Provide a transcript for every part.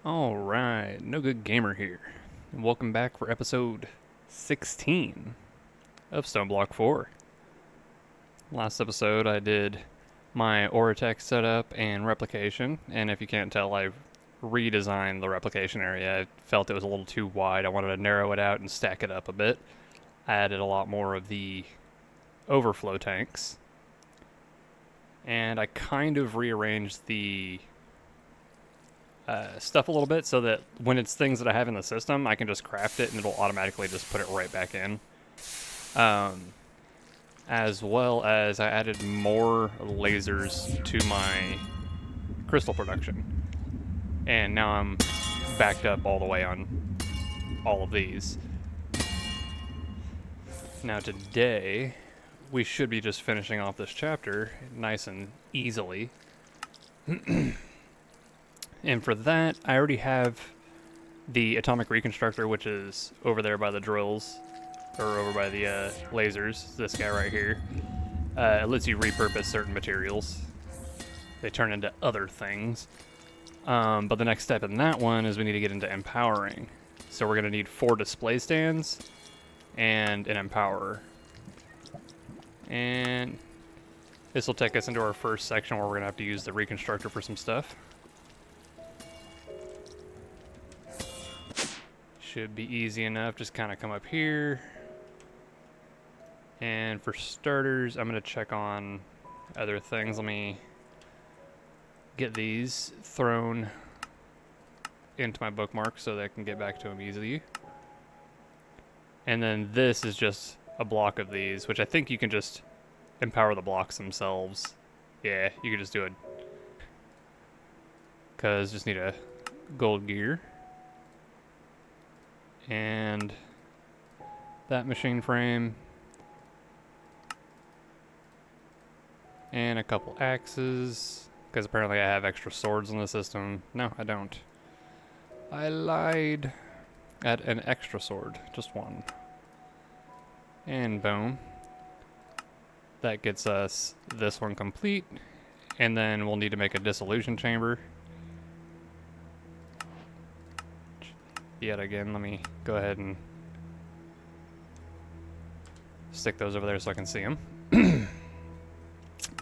Alright, NoGoodGamer here, and welcome back for episode 16 of Stoneblock 4. Last episode I did my Oratech setup and replication, and if you can't tell, I redesigned the replication area. I felt it was a little too wide. I wanted to narrow it out and stack it up a bit. I added a lot more of the overflow tanks, and I kind of rearranged the stuff a little bit so that when it's things that I have in the system, I can just craft it and it'll automatically just put it right back in. As well as I added more lasers to my crystal production. And now I'm backed up all the way on all of these. Now today, we should be just finishing off this chapter nice and easily. And for that, I already have the atomic reconstructor, which is over there by the drills, or over by the lasers, this guy right here. It lets you repurpose certain materials. They turn into other things. But the next step in that one is we need to get into empowering. So we're going to need 4 display stands and an empowerer. And this will take us into our first section where we're going to have to use the reconstructor for some stuff. Should be easy enough, just kind of come up here. And for starters, I'm going to check on other things. Let me get these thrown into my bookmark so that I can get back to them easily. And then this is just a block of these, which I think you can just empower the blocks themselves. Yeah, you can just do it. Because just need a gold gear. And that machine frame. And a couple axes. Because apparently I have extra swords in the system. No, I don't. I lied. Add an extra sword. Just one. And boom. That gets us this one complete. And then we'll need to make a dissolution chamber. Yet again, let me go ahead and stick those over there so I can see them.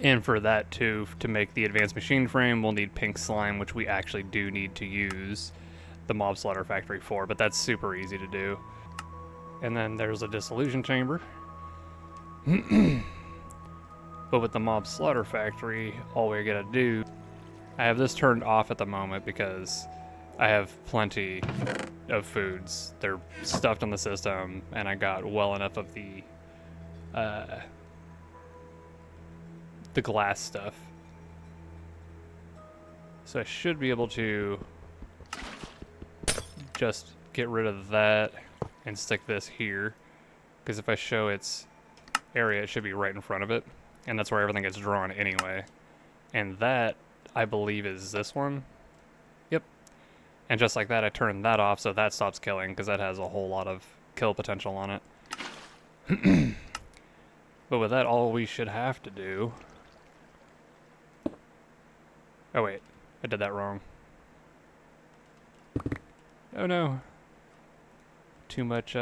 And for that too, to make the advanced machine frame, we'll need pink slime, which we actually do need to use the mob slaughter factory for, but that's super easy to do. And then there's a dissolution chamber. But with the mob slaughter factory, all we're gonna do, I have this turned off at the moment because I have plenty of foods. They're stuffed on the system, and I got well enough of the glass stuff. So I should be able to just get rid of that and stick this here, because if I show its area, it should be right in front of it, and that's where everything gets drawn anyway. And that, I believe, is this one. Yep. And just like that, I turned that off so that stops killing, because that has a whole lot of kill potential on it. But with that, all we should have to do... Oh wait, I did that wrong. Oh no. Too much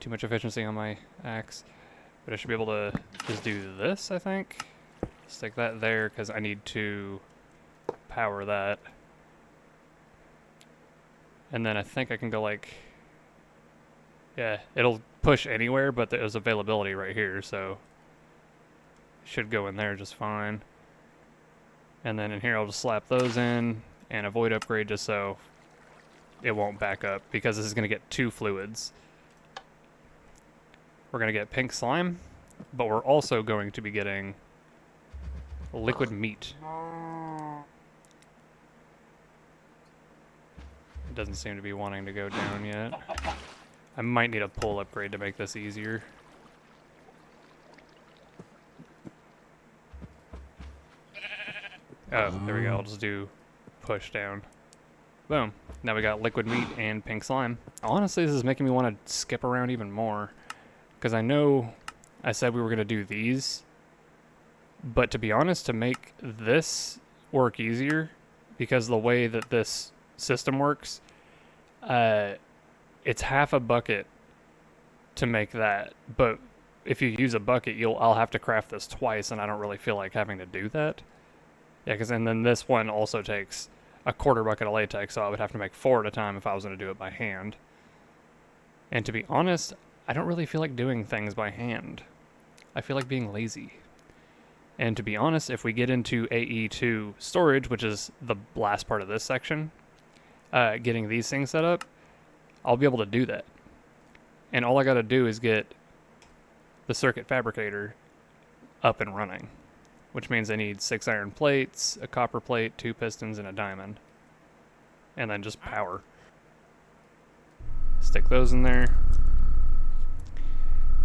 efficiency on my axe. But I should be able to just do this, I think. Stick that there, because I need to power that. And then I think I can go like... Yeah, it'll push anywhere, but there's availability right here, so... should go in there just fine. And then in here I'll just slap those in and avoid upgrade just so it won't back up, because this is going to get 2 fluids. We're going to get pink slime, but we're also going to be getting liquid meat. It doesn't seem to be wanting to go down yet. I might need a pull upgrade to make this easier. Oh, there we go. I'll just do push down. Boom. Now we got liquid meat and pink slime. Honestly, this is making me want to skip around even more, because I know I said we were going to do these, but to be honest, to make this work easier, because the way that this system works, it's half a bucket to make that, but if you use a bucket, I'll have to craft this twice, and I don't really feel like having to do that. Yeah, and then this one also takes a quarter bucket of latex, so I would have to make 4 at a time if I was going to do it by hand. And to be honest, I don't really feel like doing things by hand. I feel like being lazy. And to be honest, if we get into AE2 storage, which is the last part of this section, getting these things set up, I'll be able to do that. And all I got to do is get the circuit fabricator up and running, which means I need 6 iron plates, a copper plate, 2 pistons, and a diamond. And then just power. Stick those in there.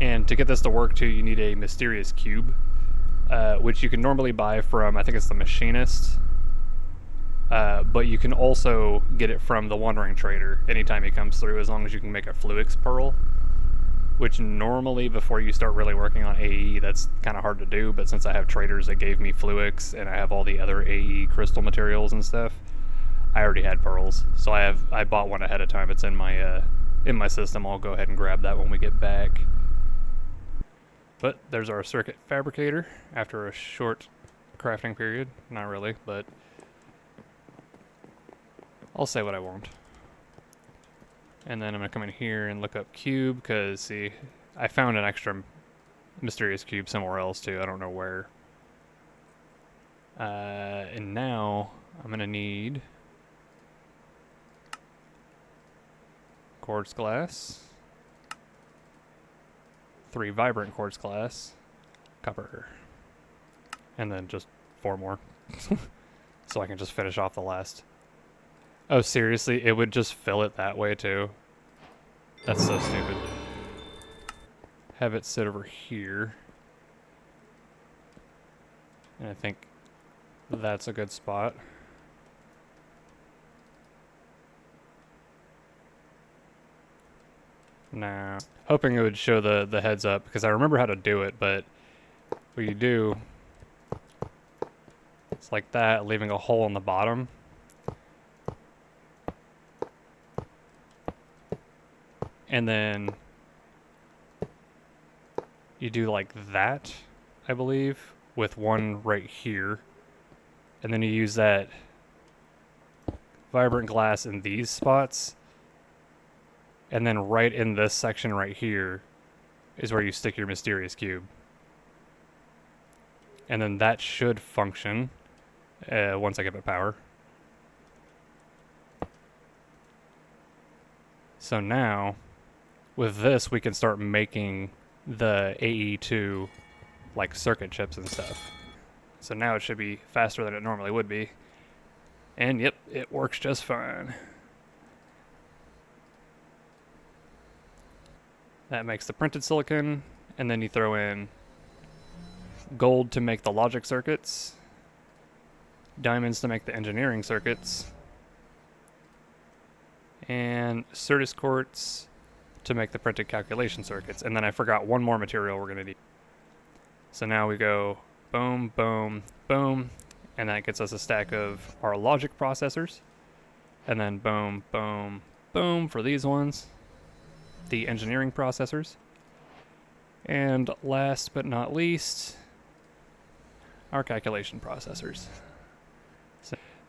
And to get this to work too, you need a mysterious cube, which you can normally buy from, I think it's the machinist, but you can also get it from the wandering trader anytime he comes through, as long as you can make a fluix pearl, which normally before you start really working on AE, that's kind of hard to do, but since I have traders that gave me fluix and I have all the other AE crystal materials and stuff, I already had pearls, so I bought one ahead of time. It's in my system. I'll go ahead and grab that when we get back. But there's our circuit fabricator after a short crafting period. Not really, but I'll say what I want. And then I'm going to come in here and look up cube, because, see, I found an extra mysterious cube somewhere else, too. I don't know where. And now I'm going to need quartz glass, 3 vibrant quartz glass, copper, and then just 4 more. So I can just finish off the last. Oh, seriously? It would just fill it that way, too? That's so stupid. Have it sit over here. And I think that's a good spot. Now, hoping it would show the heads up, because I remember how to do it, but what you do, it's like that, leaving a hole in the bottom. And then you do like that, I believe, with one right here. And then you use that vibrant glass in these spots. And then right in this section right here is where you stick your mysterious cube. And then that should function once I give it power. So now, with this, we can start making the AE2 like circuit chips and stuff. So now it should be faster than it normally would be. And yep, it works just fine. That makes the printed silicon, and then you throw in gold to make the logic circuits, diamonds to make the engineering circuits, and Certus quartz to make the printed calculation circuits. And then I forgot one more material we're going to need. So now we go boom, boom, boom, and that gets us a stack of our logic processors. And then boom, boom, boom for these ones, the engineering processors. And last but not least, our calculation processors.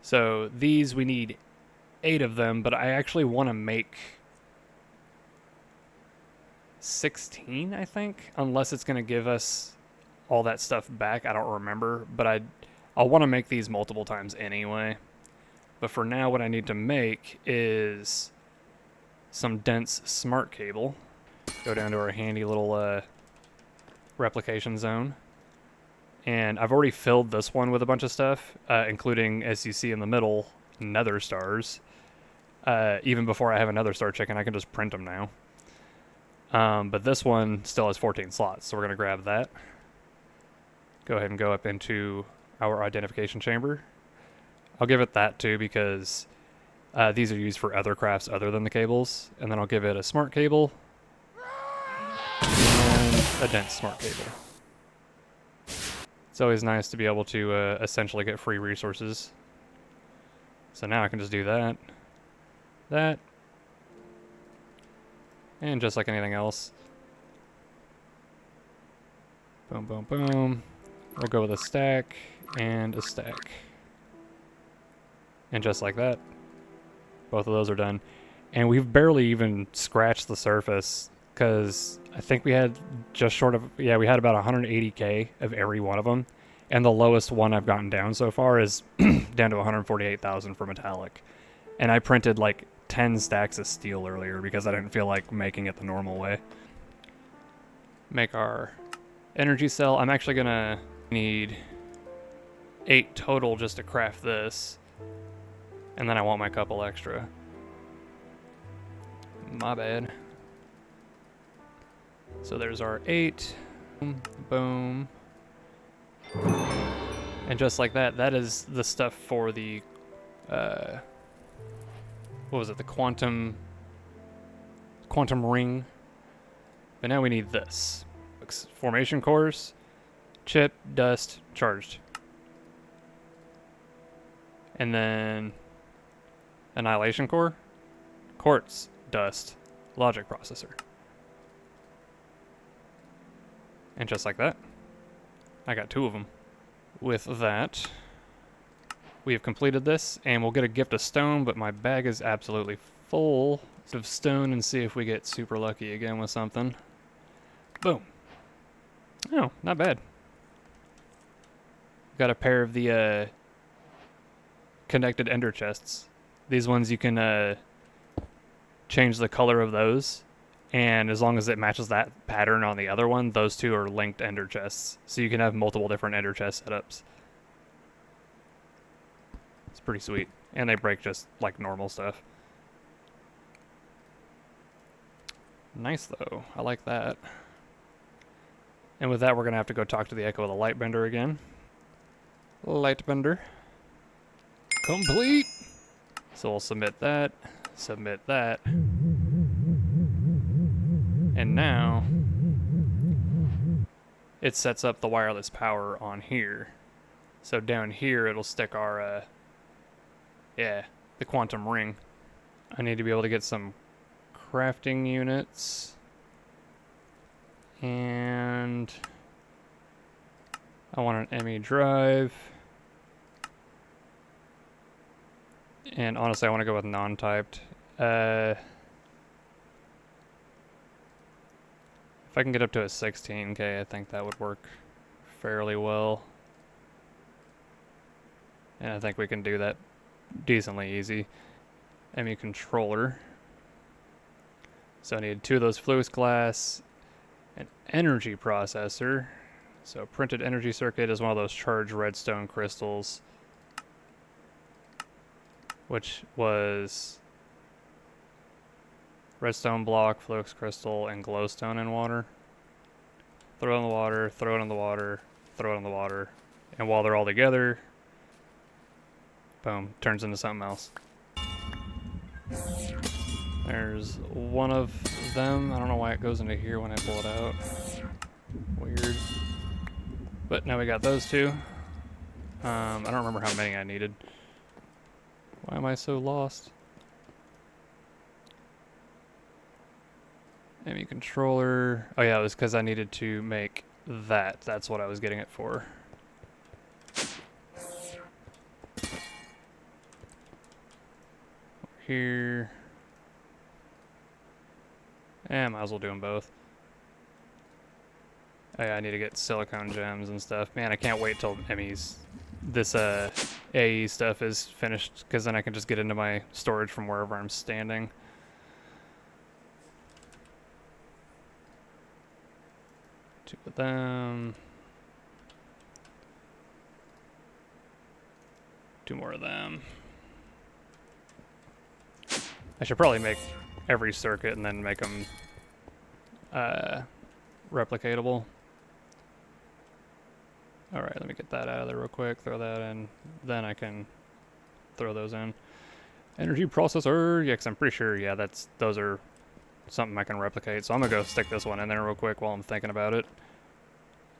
So these, we need 8 of them, but I actually want to make 16, I think, unless it's going to give us all that stuff back. I don't remember, but I'll want to make these multiple times anyway. But for now, what I need to make is some dense smart cable. Go down to our handy little replication zone. And I've already filled this one with a bunch of stuff, including, as you see in the middle, nether stars. Even before I have a nether star chicken, I can just print them now. But this one still has 14 slots, so we're going to grab that. Go ahead and go up into our identification chamber. I'll give it that too, because these are used for other crafts other than the cables. And then I'll give it a smart cable and a dense smart cable. It's always nice to be able to essentially get free resources. So now I can just do that, that, and just like anything else. Boom, boom, boom. We'll go with a stack and a stack. And just like that, both of those are done. And we've barely even scratched the surface, because I think we had just short of, yeah, we had about 180k of every one of them. And the lowest one I've gotten down so far is down to 148,000 for metallic. And I printed like 10 stacks of steel earlier because I didn't feel like making it the normal way. Make our energy cell. I'm actually gonna need 8 total just to craft this. And then I want my couple extra. My bad. So there's our 8. Boom. And just like that, that is the stuff for the, what was it, the quantum ring. But now we need this. Formation cores, chip, dust, charged. And then annihilation core, quartz, dust, logic processor. And just like that, I got 2 of them. With that, we have completed this, and we'll get a gift of stone, but my bag is absolutely full of stone, and see if we get super lucky again with something. Boom. Oh, not bad. Got a pair of the connected ender chests. These ones you can change the color of those, and as long as it matches that pattern on the other one, those 2 are linked ender chests. So you can have multiple different ender chest setups. It's pretty sweet. And they break just like normal stuff. Nice though, I like that. And with that, we're gonna have to go talk to the Echo of the Lightbender again. Lightbender. Complete! So we'll submit that, and now it sets up the wireless power on here. So down here it'll stick our, the quantum ring. I need to be able to get some crafting units. And I want an ME drive. And honestly, I want to go with non-typed. If I can get up to a 16K, I think that would work fairly well. And I think we can do that decently easy. ME controller. So I need 2 of those fluix glass, an energy processor. So printed energy circuit is one of those charged redstone crystals, which was redstone block, fluix crystal, and glowstone in water. Throw it in the water, throw it in the water, throw it in the water, and while they're all together, boom, turns into something else. There's one of them. I don't know why it goes into here when I pull it out. Weird. But now we got those 2. I don't remember how many I needed. Why am I so lost? ME controller. Oh yeah, it was because I needed to make that. That's what I was getting it for. Here. And might as well do them both. Oh yeah, I need to get silicone gems and stuff. Man, I can't wait till this AE stuff is finished, because then I can just get into my storage from wherever I'm standing. Two of them. 2 more of them. I should probably make every circuit and then make them replicatable. Alright, let me get that out of there real quick, throw that in, then I can throw those in. Energy processor, yeah, because I'm pretty sure, yeah, those are something I can replicate. So I'm gonna go stick this one in there real quick while I'm thinking about it.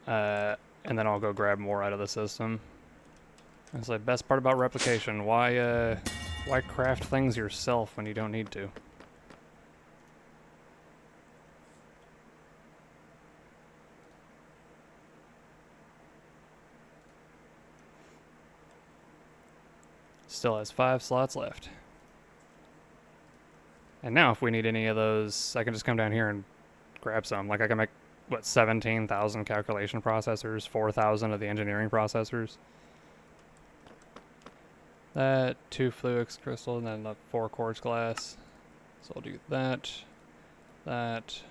And then I'll go grab more out of the system. That's the best part about replication. Why Why craft things yourself when you don't need to? Still has 5 slots left. And now if we need any of those, I can just come down here and grab some. Like I can make, what, 17,000 calculation processors, 4,000 of the engineering processors. That, 2 fluix crystal, and then the 4 quartz glass. So I'll do that, that,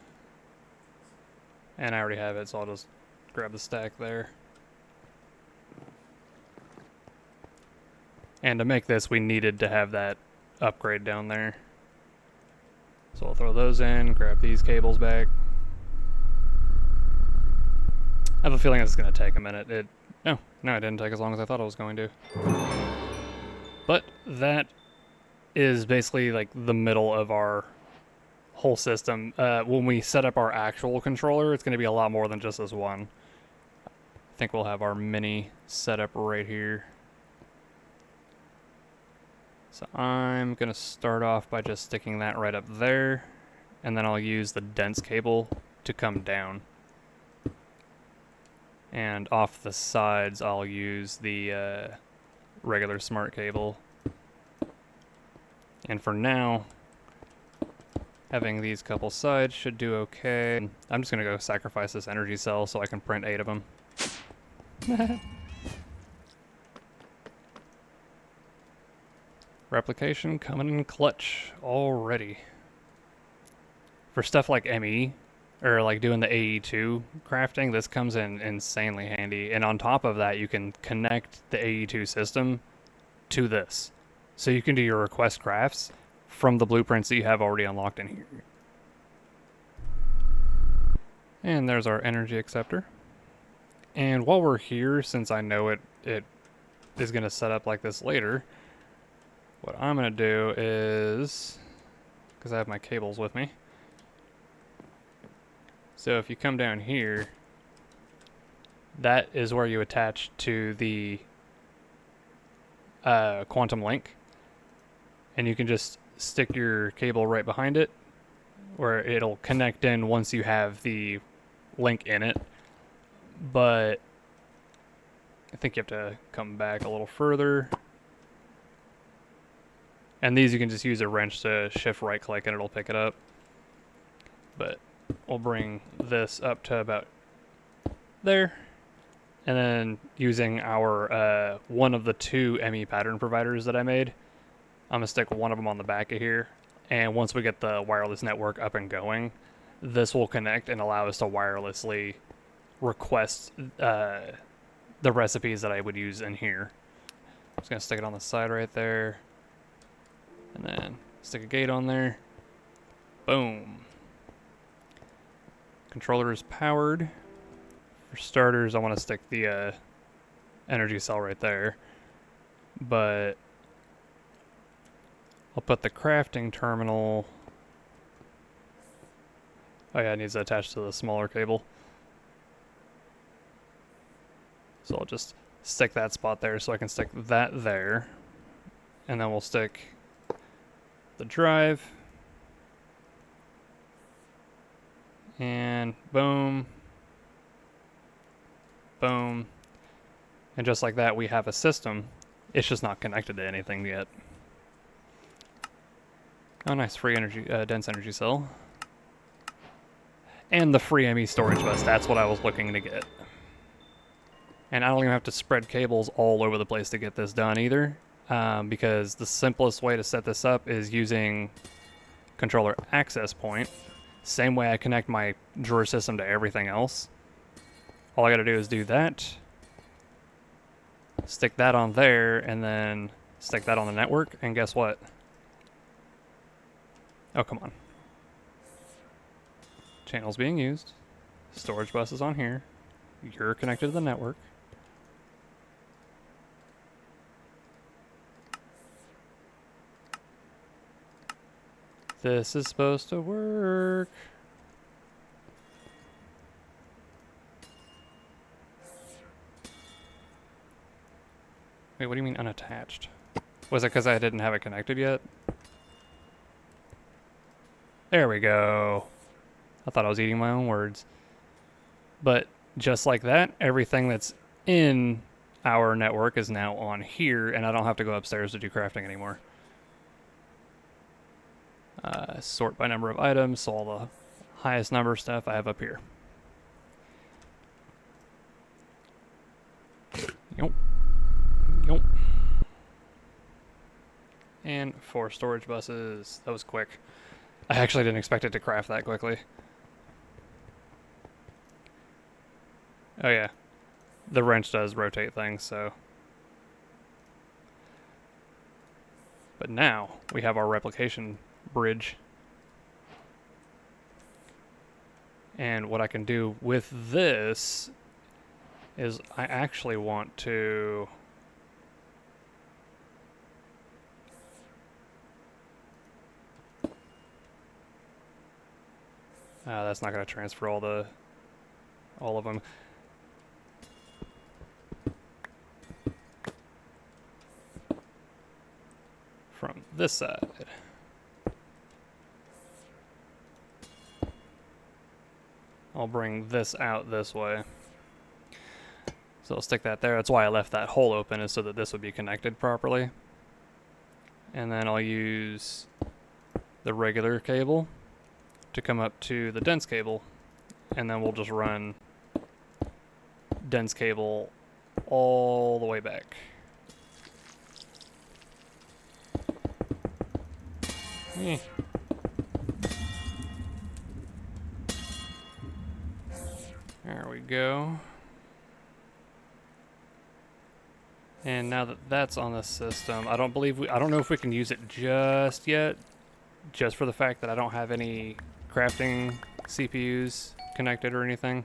and I already have it, so I'll just grab the stack there. And to make this, we needed to have that upgrade down there. So I'll throw those in, grab these cables back. I have a feeling this is going to take a minute. No, it didn't take as long as I thought it was going to. But that is basically like the middle of our whole system. When we set up our actual controller, it's going to be a lot more than just this one. I think we'll have our mini setup right here. So I'm going to start off by just sticking that right up there, and then I'll use the dense cable to come down. And off the sides, I'll use the regular smart cable. And for now, having these couple sides should do okay. I'm just going to go sacrifice this energy cell so I can print 8 of them. Replication coming in clutch already. For stuff like ME, or like doing the AE2 crafting, this comes in insanely handy. And on top of that, you can connect the AE2 system to this. So you can do your request crafts from the blueprints that you have already unlocked in here. And there's our energy acceptor. And while we're here, since I know it is going to set up like this later, what I'm going to do is, because I have my cables with me, so if you come down here, that is where you attach to the quantum link, and you can just stick your cable right behind it, where it'll connect in once you have the link in it. But I think you have to come back a little further. And these you can just use a wrench to shift right click and it'll pick it up. But we'll bring this up to about there. And then using our one of the 2 ME pattern providers that I made, I'm going to stick one of them on the back of here. And once we get the wireless network up and going, this will connect and allow us to wirelessly request the recipes that I would use in here. I'm just going to stick it on the side right there. And then stick a gate on there. Boom. Controller is powered. For starters, I want to stick the energy cell right there. But I'll put the crafting terminal... Oh yeah, it needs to attach to the smaller cable. So I'll just stick that spot there so I can stick that there. And then we'll stick the drive. And boom. Boom. And just like that, we have a system. It's just not connected to anything yet. Oh, nice. Free energy, dense energy cell. And the free ME storage bus. That's what I was looking to get. And I don't even have to spread cables all over the place to get this done either. Because the simplest way to set this up is using controller access point. Same way I connect my drawer system to everything else. All I gotta do is do that. Stick that on there, and then stick that on the network, and guess what? Oh, come on. Channel's being used. Storage bus is on here. You're connected to the network. This is supposed to work. Wait, what do you mean unattached? Was it because I didn't have it connected yet? There we go. I thought I was eating my own words. But just like that, everything that's in our network is now on here, and I don't have to go upstairs to do crafting anymore. Sort by number of items, so all the highest number stuff I have up here. Yep. Yep. And 4 storage buses. That was quick. I actually didn't expect it to craft that quickly. Oh yeah. The wrench does rotate things, so. But now we have our replication bridge. And what I can do with this is I actually want to that's not going to transfer all of them. From this side. I'll bring this out this way. So I'll stick that there. That's why I left that hole open, is so that this would be connected properly. And then I'll use the regular cable to come up to the dense cable, and then we'll just run dense cable all the way back. There we go. And now that that's on the system, I don't know if we can use it just yet, just for the fact that I don't have any crafting CPUs connected or anything.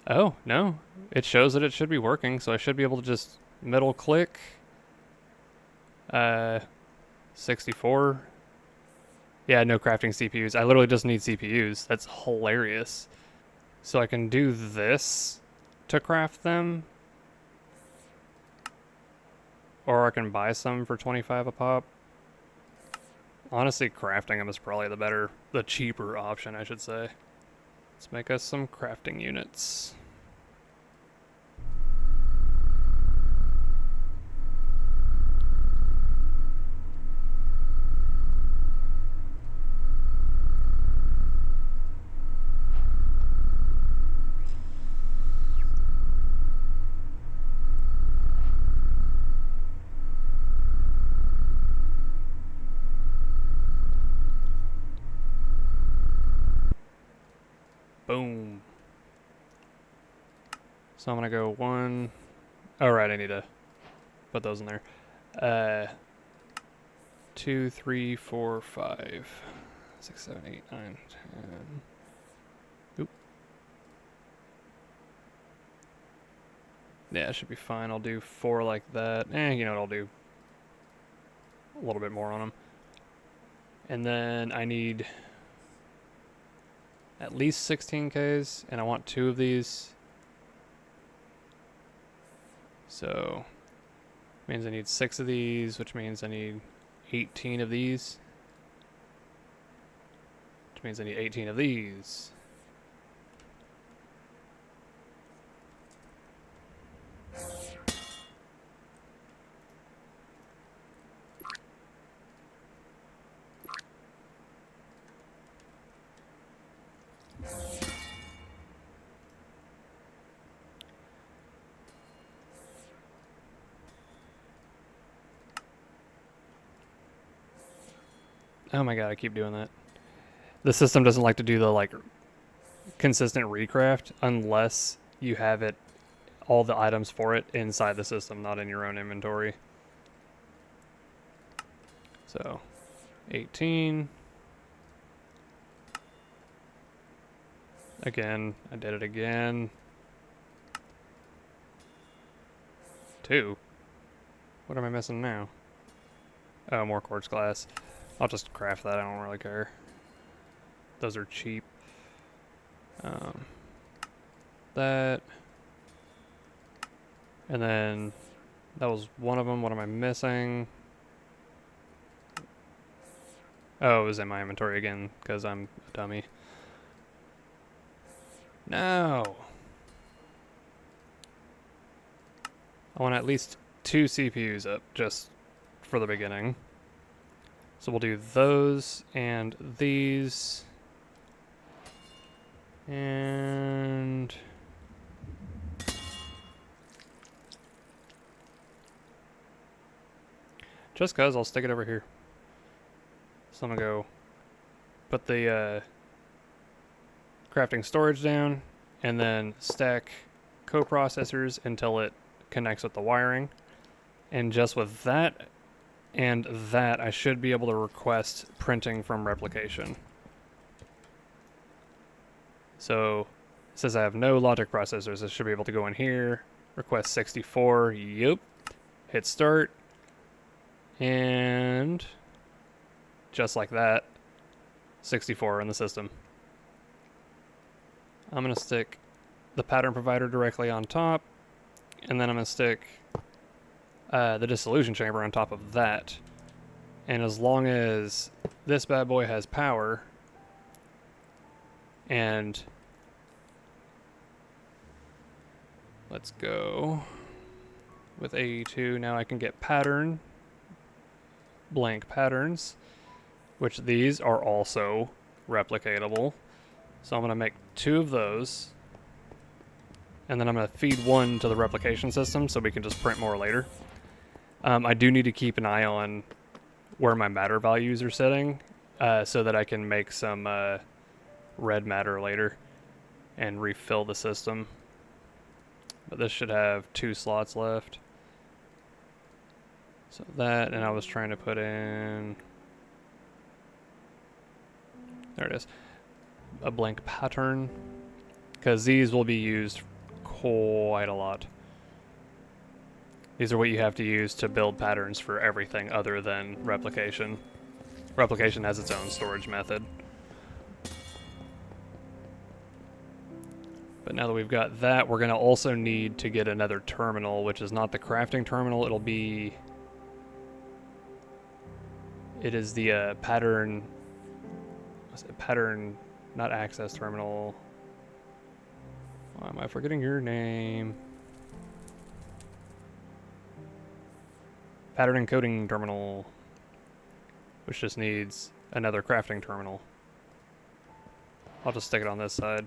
Oh, no. It shows that it should be working, so I should be able to just middle click. 64. Yeah, no crafting CPUs. I literally just need CPUs. That's hilarious. So I can do this to craft them. Or I can buy some for 25 a pop. Honestly, crafting them is probably the cheaper option, I should say. Let's make us some crafting units. Boom. So I'm gonna go 1. Oh, right, I need to put those in there. 2, 3, 4, 5, 6, 7, 8, 9, 10. Oop. Yeah, it should be fine. I'll do 4 like that. You know what, I'll do a little bit more on them. And then I need at least 16 Ks, and I want 2 of these. So, means I need 6 of these, which means I need 18 of these. Which means I need 18 of these. Oh my god, I keep doing that. The system doesn't like to do the consistent recraft unless you have all the items for it inside the system, not in your own inventory. So 18. Again, I did it again. 2. What am I missing now? Oh, more quartz glass. I'll just craft that, I don't really care. those are cheap. That. And then that was one of them. What am I missing? Oh, it was in my inventory again because I'm a dummy. No. I want at least 2 CPUs up just for the beginning. So we'll do those and these. And just cause I'll stick it over here. So I'm gonna go put the crafting storage down and then stack coprocessors until it connects with the wiring. And just with that and that, I should be able to request printing from replication. So it says I have no logic processors. I should be able to go in here, request 64, yep, hit start, and just like that, 64 in the system. I'm going to stick the pattern provider directly on top, and then I'm going to stick the dissolution chamber on top of that. And as long as this bad boy has power, and let's go with AE2, now I can get pattern, blank patterns, which these are also replicatable. So I'm going to make 2 of those, and then I'm going to feed 1 to the replication system so we can just print more later. I do need to keep an eye on where my matter values are setting so that I can make some red matter later and refill the system. But this should have 2 slots left. So that, and I was trying to put in, there it is, a blank pattern, because these will be used quite a lot. These are what you have to use to build patterns for everything other than replication. Replication has its own storage method. But now that we've got that, we're going to also need to get another terminal, which is not the crafting terminal. It'll be... It is the pattern... What's it? Pattern... Not access terminal. Why am I forgetting your name? Pattern encoding terminal, which just needs another crafting terminal. I'll just stick it on this side.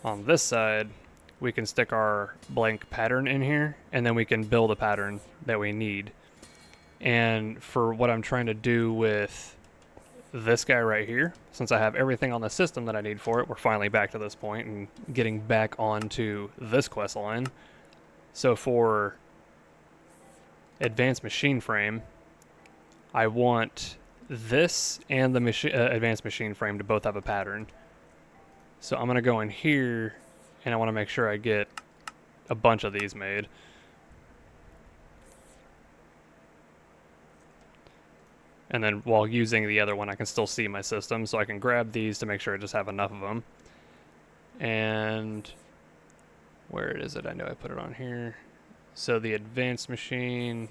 On this side, we can stick our blank pattern in here, and then we can build a pattern that we need. And for what I'm trying to do with this guy right here, since I have everything on the system that I need for it, we're finally back to this point and getting back onto this quest line. So for advanced machine frame, I want this and the advanced machine frame to both have a pattern. So I'm going to go in here, and I want to make sure I get a bunch of these made. And then while using the other one, I can still see my system, so I can grab these to make sure I just have enough of them. And where is it? I know I put it on here. So the advanced machine.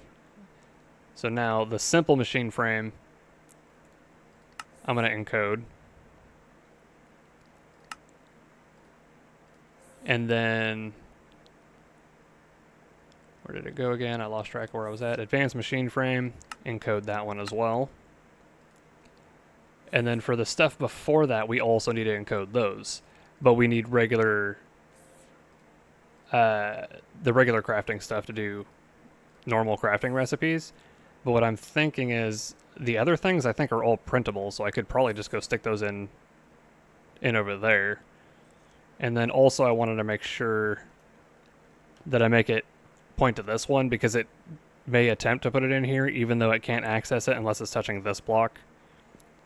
So now the simple machine frame, I'm going to encode. And then, where did it go again? I lost track of where I was at. Advanced machine frame, encode that one as well. And then for the stuff before that, we also need to encode those. But we need regular, the regular crafting stuff to do normal crafting recipes. But what I'm thinking is, the other things I think are all printable, so I could probably just go stick those in over there. And then also I wanted to make sure that I make it point to this one, because it may attempt to put it in here even though it can't access it unless it's touching this block.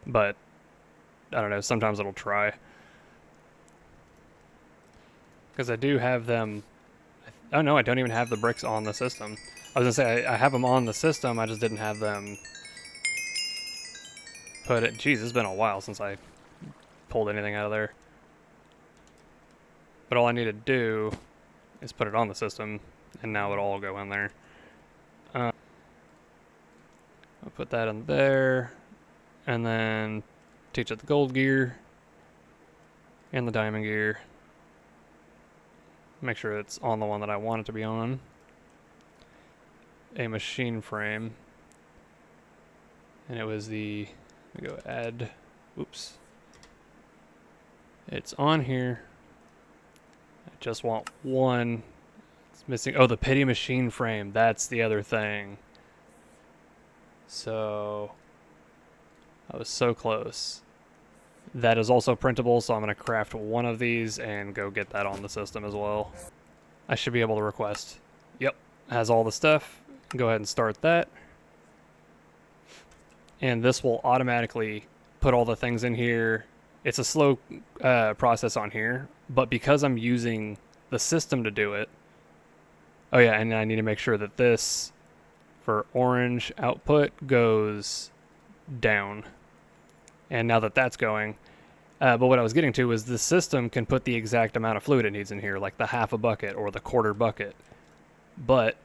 But I don't know, sometimes it'll try. Because I do have them... Oh no, I don't even have the bricks on the system. I was going to say, I have them on the system, I just didn't have them put it... Jeez, it's been a while since I pulled anything out of there. But all I need to do is put it on the system, and now it'll all go in there. I'll put that in there, and then teach it the gold gear and the diamond gear. Make sure it's on the one that I want it to be on. A machine frame. And it was the, let me go add, oops. It's on here. I just want one. It's missing, oh, the pity machine frame. That's the other thing. So, I was so close. That is also printable, so I'm going to craft one of these and go get that on the system as well. I should be able to request. Yep, has all the stuff. Go ahead and start that. And this will automatically put all the things in here. It's a slow process on here, but because I'm using the system to do it. Oh yeah, and I need to make sure that this, for orange output, goes down. And now that that's going, but what I was getting to was the system can put the exact amount of fluid it needs in here, like the half a bucket or the quarter bucket. But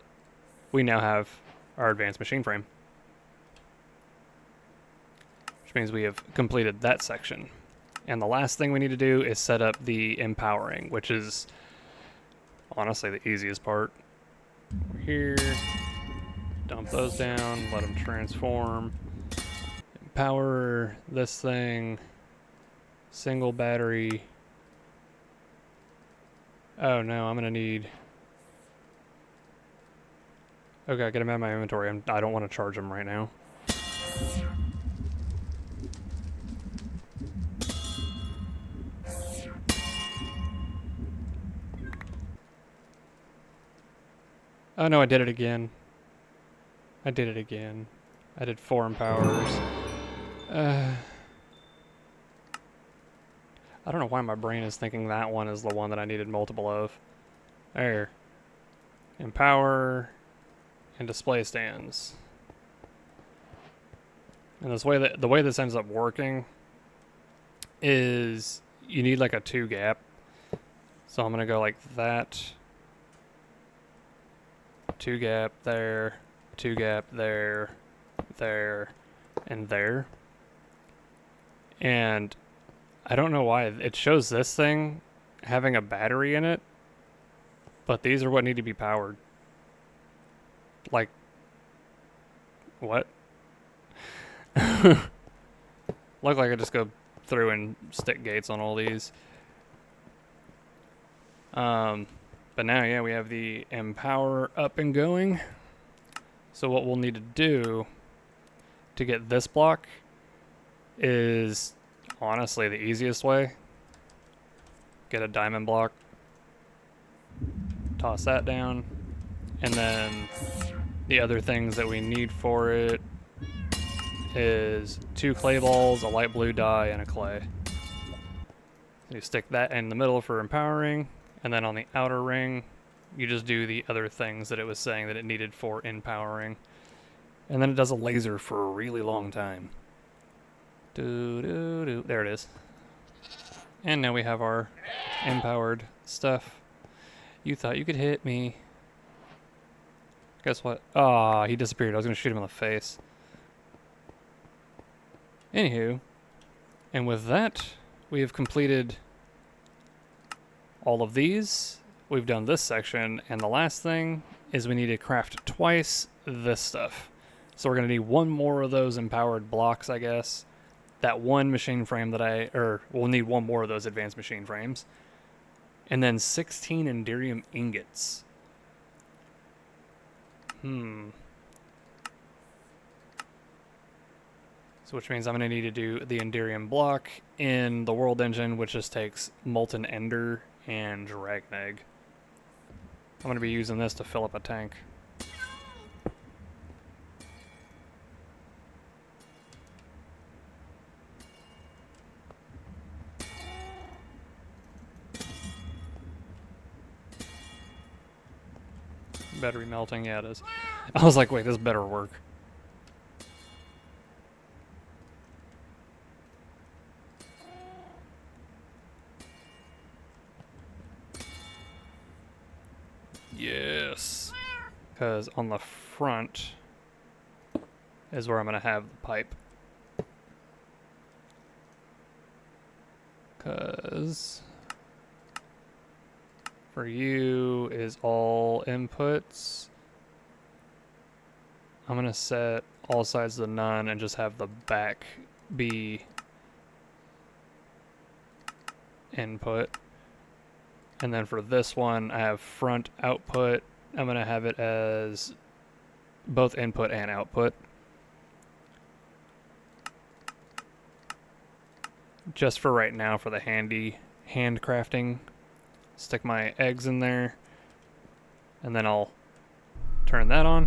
we now have our advanced machine frame, which means we have completed that section. And the last thing we need to do is set up the empowering, which is honestly the easiest part. Over here, dump those down, let them transform. Power this thing, single battery. Oh no, I'm gonna need, okay, get them out of my inventory. I don't want to charge them right now. Oh no, I did it again. I did it again. I did 4 empowers. I don't know why my brain is thinking that one is the one that I needed multiple of. There. Empower and display stands. And this way the way this ends up working is you need like a 2 gap. So I'm gonna go like that. 2 gap there, 2 gap there, there, and there. And I don't know why it shows this thing having a battery in it, but these are what need to be powered. Like, what? Look like I just go through and stick gates on all these. But now, yeah, we have the empower up and going. So what we'll need to do to get this block is honestly the easiest way. Get a diamond block, toss that down, and then the other things that we need for it is 2 clay balls, a light blue dye, and a clay. You stick that in the middle for empowering, and then on the outer ring, you just do the other things that it was saying that it needed for empowering. And then it does a laser for a really long time. There it is. And now we have our empowered stuff. You thought you could hit me. Guess what? Ah, he disappeared. I was going to shoot him in the face. Anywho, and with that, we have completed all of these. We've done this section, and the last thing is we need to craft twice this stuff. So we're going to need 1 more of those empowered blocks, I guess. That 1 machine frame that we'll need 1 more of those advanced machine frames. And then 16 Enderium ingots. So which means I'm going to need to do the Enderium block in the world engine, which just takes molten ender and dragon egg. I'm going to be using this to fill up a tank. Battery melting, yeah it is. I was like, wait, this better work. because on the front is where I'm going to have the pipe. Because for you is all inputs. I'm going to set all sides to none and just have the back be input. And then for this one, I have front output. I'm going to have it as both input and output. Just for right now, for the handy handcrafting, stick my eggs in there, and then I'll turn that on,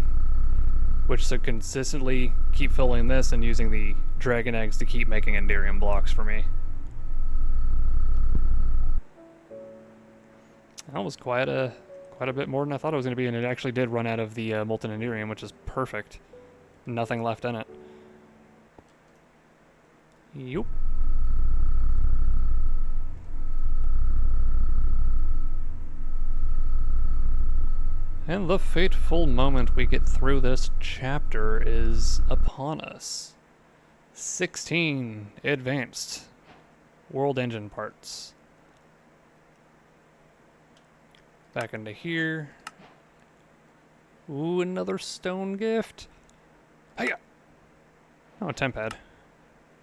which should consistently keep filling this and using the dragon eggs to keep making Enderium blocks for me. That was quite a bit more than I thought it was going to be, and it actually did run out of the molten Enderium, which is perfect. Nothing left in it. Yup. And the fateful moment we get through this chapter is upon us. 16 advanced world engine parts. Back into here. Ooh, another stone gift. Hiya! Oh, a temp pad.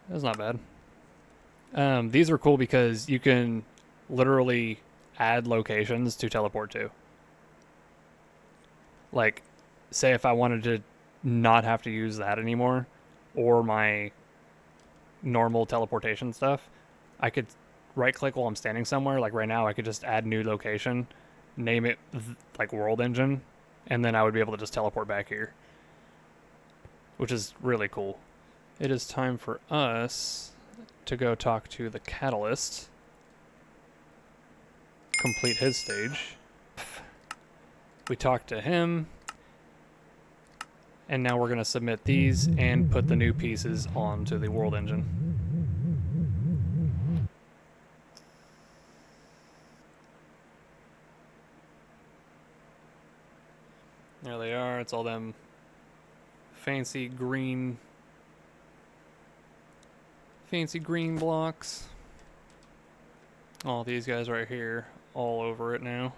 That's not bad. These are cool because you can literally add locations to teleport to. Like, say if I wanted to not have to use that anymore, or my normal teleportation stuff, I could right-click while I'm standing somewhere. Like right now, I could just add new location, name it like World Engine, and then I would be able to just teleport back here, which is really cool. It is time for us to go talk to the Catalyst, complete his stage. We talked to him, and now we're going to submit these and put the new pieces onto the World Engine. There they are. It's all them fancy green blocks. All these guys right here, all over it now.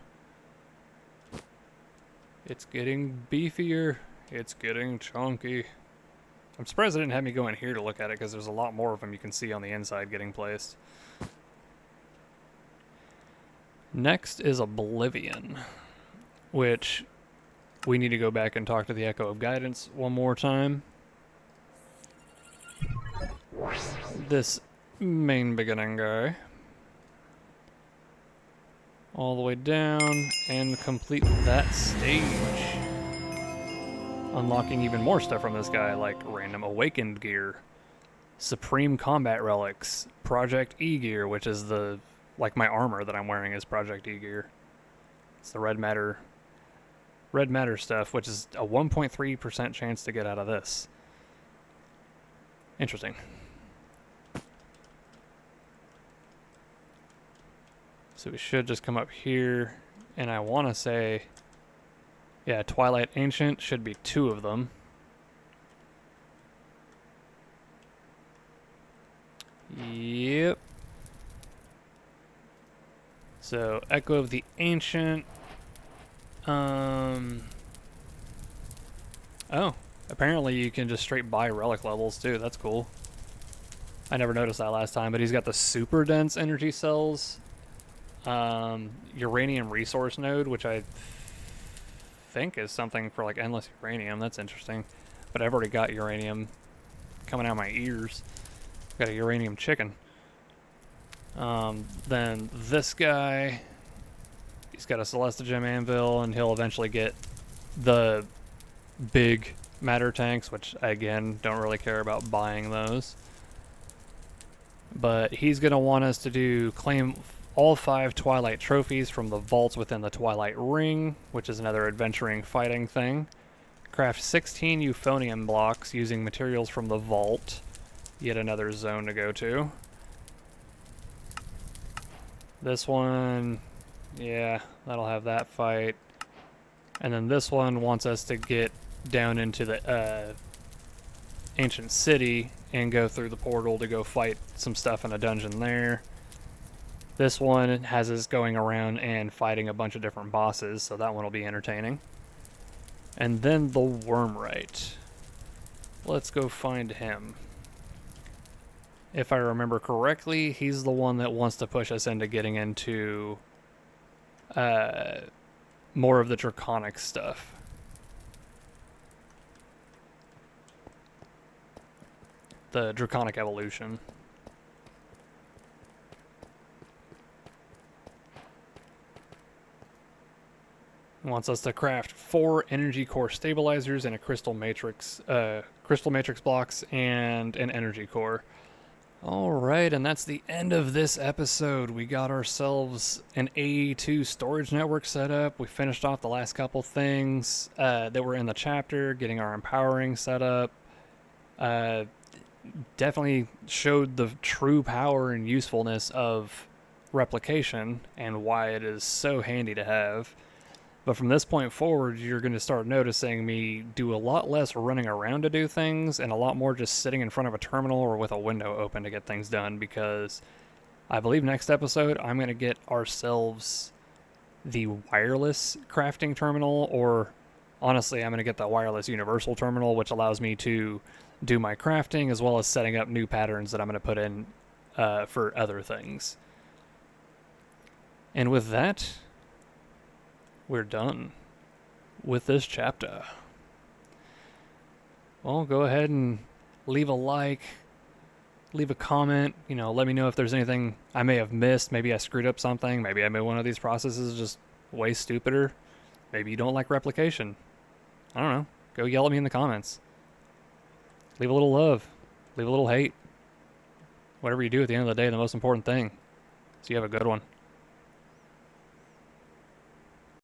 It's getting beefier. It's getting chunky. I'm surprised they didn't have me go in here to look at it, because there's a lot more of them you can see on the inside getting placed. Next is Oblivion, which we need to go back and talk to the Echo of Guidance one more time. This main beginning guy. All the way down and complete that stage. Unlocking even more stuff from this guy, like random awakened gear, supreme combat relics, Project E gear, which is the, like my armor that I'm wearing is Project E gear. It's the red matter stuff, which is a 1.3% chance to get out of this. Interesting. So we should just come up here, and I want to say, yeah, Twilight Ancient should be 2 of them. Yep. So Echo of the Ancient. Oh, apparently you can just straight buy relic levels too. That's cool. I never noticed that last time, but he's got the super dense energy cells. Uranium resource node, which I think is something for like endless uranium. That's interesting. But I've already got uranium coming out of my ears. Got a uranium chicken. Then this guy, he's got a Celestigem anvil, and he'll eventually get the big matter tanks, which I, again, don't really care about buying those. But he's going to want us to claim all 5 Twilight trophies from the vaults within the Twilight Ring, which is another adventuring fighting thing. Craft 16 euphonium blocks using materials from the vault. Yet another zone to go to. This one, yeah, that'll have that fight. And then this one wants us to get down into the ancient city and go through the portal to go fight some stuff in a dungeon there. This one has us going around and fighting a bunch of different bosses, so that one will be entertaining. And then the Wormrite. Let's go find him. If I remember correctly, he's the one that wants to push us into getting into more of the draconic stuff. The draconic evolution. Wants us to craft 4 energy core stabilizers and a crystal matrix blocks and an energy core. Alright, and that's the end of this episode. We got ourselves an AE2 storage network set up. We finished off the last couple things that were in the chapter, getting our empowering set up. Definitely showed the true power and usefulness of replication and why it is so handy to have. But from this point forward, you're going to start noticing me do a lot less running around to do things and a lot more just sitting in front of a terminal or with a window open to get things done, because I believe next episode I'm going to get ourselves the wireless crafting terminal, or honestly, I'm going to get the wireless universal terminal, which allows me to do my crafting as well as setting up new patterns that I'm going to put in for other things. And with that, we're done with this chapter. Well, go ahead and leave a like, leave a comment, let me know if there's anything I may have missed. Maybe I screwed up something. Maybe I made one of these processes just way stupider. Maybe you don't like replication. I don't know. Go yell at me in the comments. Leave a little love. Leave a little hate. Whatever you do, at the end of the day, the most important thing is you have a good one.